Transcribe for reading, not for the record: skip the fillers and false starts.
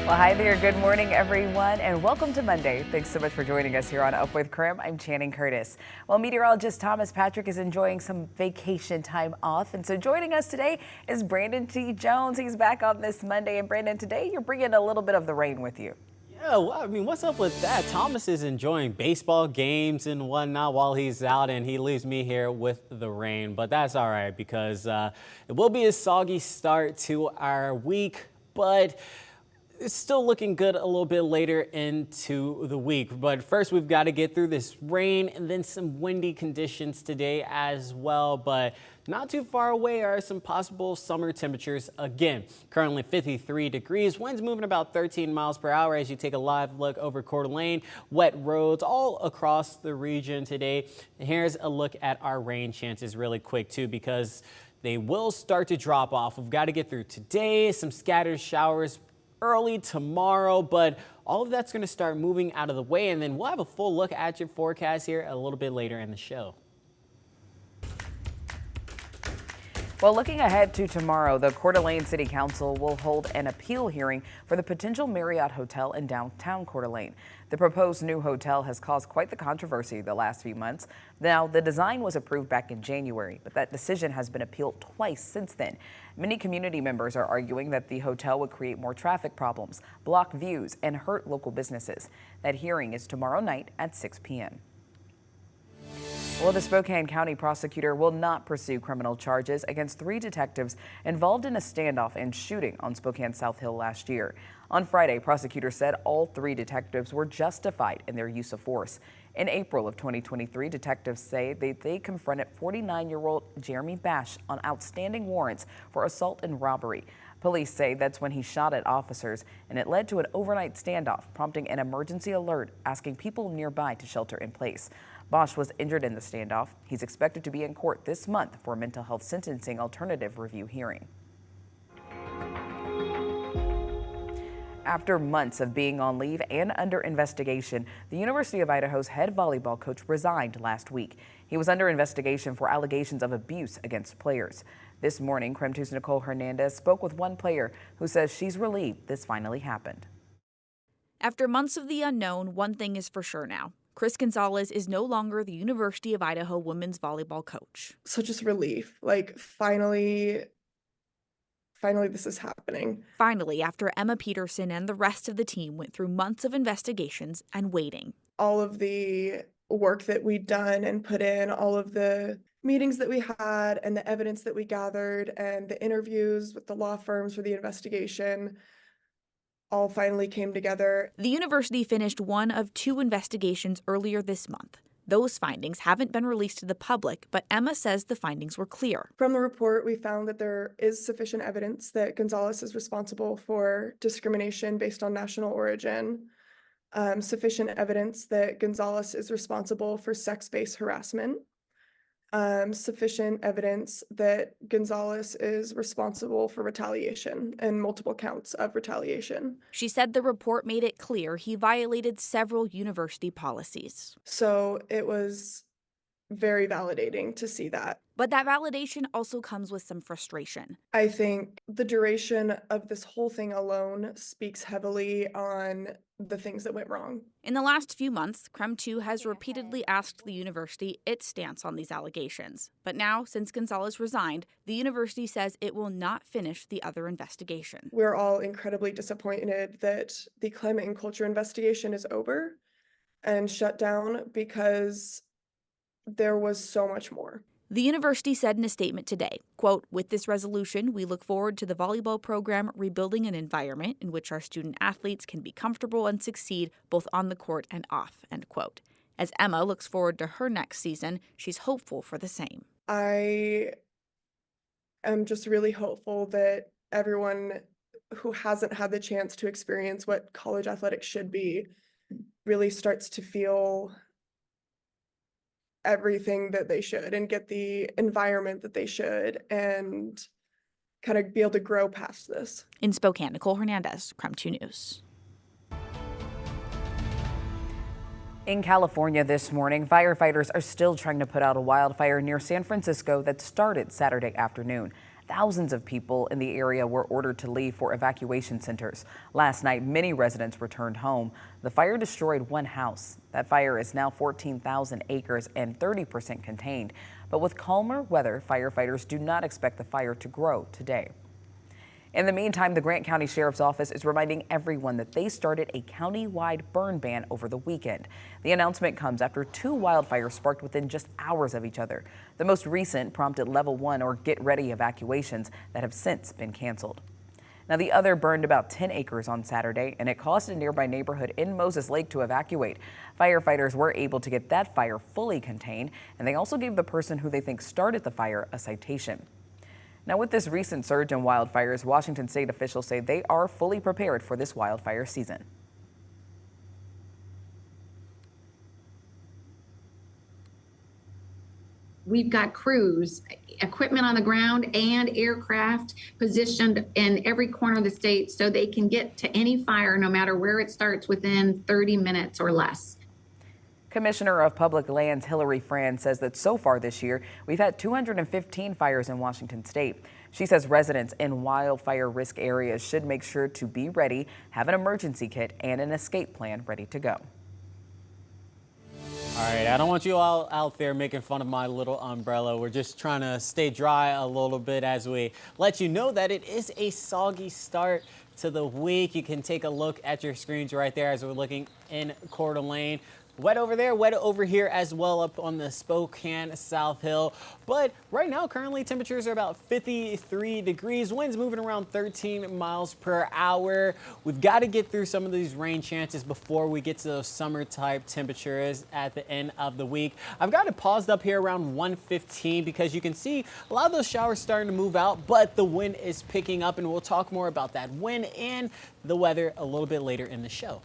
Well, hi there. Good morning, everyone, and welcome to Monday. Thanks so much for joining us here on Up with KREM. I'm Channing Curtis. Well, meteorologist Thomas Patrick is enjoying some vacation time off, and so joining us today is Brandon T. Jones. He's back on this Monday, and Brandon, today you're bringing a little bit of the rain with you. Yeah, well, I mean, what's up with that? Thomas is enjoying baseball games and whatnot while he's out, and he leaves me here with the rain. But that's all right because it will be a soggy start to our week, but it's still looking good a little bit later into the week. But first, we've got to get through this rain and then some windy conditions today as well. But not too far away are some possible summer temperatures again. Currently 53 degrees, winds moving about 13 miles per hour as you take a live look over Coeur d'Alene. Wet roads all across the region today. And here's a look at our rain chances really quick too, because they will start to drop off. We've got to get through today, some scattered showers early tomorrow, but all of that's going to start moving out of the way, and then we'll have a full look at your forecast here a little bit later in the show. Well, looking ahead to tomorrow, the Coeur d'Alene City Council will hold an appeal hearing for the potential Marriott Hotel in downtown Coeur d'Alene. The proposed new hotel has caused quite the controversy the last few months. Now, the design was approved back in January, but that decision has been appealed twice since then. Many community members are arguing that the hotel would create more traffic problems, block views, and hurt local businesses. That hearing is tomorrow night at 6 p.m. Well, the Spokane County prosecutor will not pursue criminal charges against 3 detectives involved in a standoff and shooting on Spokane South Hill last year. On Friday, prosecutors said all 3 detectives were justified in their use of force. In April of 2023, detectives say they confronted 49-year-old Jeremy Bash on outstanding warrants for assault and robbery. Police say that's when he shot at officers, and it led to an overnight standoff, prompting an emergency alert asking people nearby to shelter in place. Bosch was injured in the standoff. He's expected to be in court this month for a mental health sentencing alternative review hearing. After months of being on leave and under investigation, the University of Idaho's head volleyball coach resigned last week. He was under investigation for allegations of abuse against players. This morning, KREM 2's Nicole Hernandez spoke with one player who says she's relieved this finally happened. After months of the unknown, one thing is for sure now. Chris Gonzalez is no longer the University of Idaho women's volleyball coach. So just relief, like finally this is happening. Finally, after Emma Peterson and the rest of the team went through months of investigations and waiting. All of the work that we'd done and put in, all of the meetings that we had and the evidence that we gathered and the interviews with the law firms for the investigation all finally came together. The university finished one of 2 investigations earlier this month. Those findings haven't been released to the public, but Emma says the findings were clear. From the report, we found that there is sufficient evidence that Gonzalez is responsible for discrimination based on national origin, sufficient evidence that Gonzalez is responsible for sex-based harassment, sufficient evidence that Gonzalez is responsible for retaliation and multiple counts of retaliation. She said the report made it clear he violated several university policies. So it was very validating to see that. But that validation also comes with some frustration. I think the duration of this whole thing alone speaks heavily on the things that went wrong. In the last few months, KREM 2 has repeatedly asked the university its stance on these allegations. But now, since Gonzalez resigned, the university says it will not finish the other investigation. We're all incredibly disappointed that the climate and culture investigation is over and shut down because there was so much more. The university said in a statement today, quote, "With this resolution, we look forward to the volleyball program rebuilding an environment in which our student athletes can be comfortable and succeed both on the court and off," end quote. As Emma looks forward to her next season, she's hopeful for the same. I am just really hopeful that everyone who hasn't had the chance to experience what college athletics should be really starts to feel everything that they should and get the environment that they should and kind of be able to grow past this. In Spokane, Nicole Hernandez, KREM 2 News. In California this morning, firefighters are still trying to put out a wildfire near San Francisco that started Saturday afternoon. Thousands of people in the area were ordered to leave for evacuation centers. Last night, many residents returned home. The fire destroyed one house. That fire is now 14,000 acres and 30% contained. But with calmer weather, firefighters do not expect the fire to grow today. In the meantime, the Grant County Sheriff's Office is reminding everyone that they started a county-wide burn ban over the weekend. The announcement comes after 2 wildfires sparked within just hours of each other. The most recent prompted level 1 or get ready evacuations that have since been canceled. Now, the other burned about 10 acres on Saturday, and it caused a nearby neighborhood in Moses Lake to evacuate. Firefighters were able to get that fire fully contained, and they also gave the person who they think started the fire a citation. Now, with this recent surge in wildfires, Washington state officials say they are fully prepared for this wildfire season. We've got crews, equipment on the ground, and aircraft positioned in every corner of the state so they can get to any fire, no matter where it starts, within 30 minutes or less. Commissioner of Public Lands Hillary Franz says that so far this year, we've had 215 fires in Washington state. She says residents in wildfire risk areas should make sure to be ready, have an emergency kit, and an escape plan ready to go. All right, I don't want you all out there making fun of my little umbrella. We're just trying to stay dry a little bit as we let you know that it is a soggy start to the week. You can take a look at your screens right there as we're looking in Coeur d'Alene. Wet over there, wet over here as well up on the Spokane South Hill. But right now, currently temperatures are about 53 degrees. Winds moving around 13 miles per hour. We've got to get through some of these rain chances before we get to those summer type temperatures at the end of the week. I've got it paused up here around 1:15 because you can see a lot of those showers starting to move out, but the wind is picking up, and we'll talk more about that wind and the weather a little bit later in the show.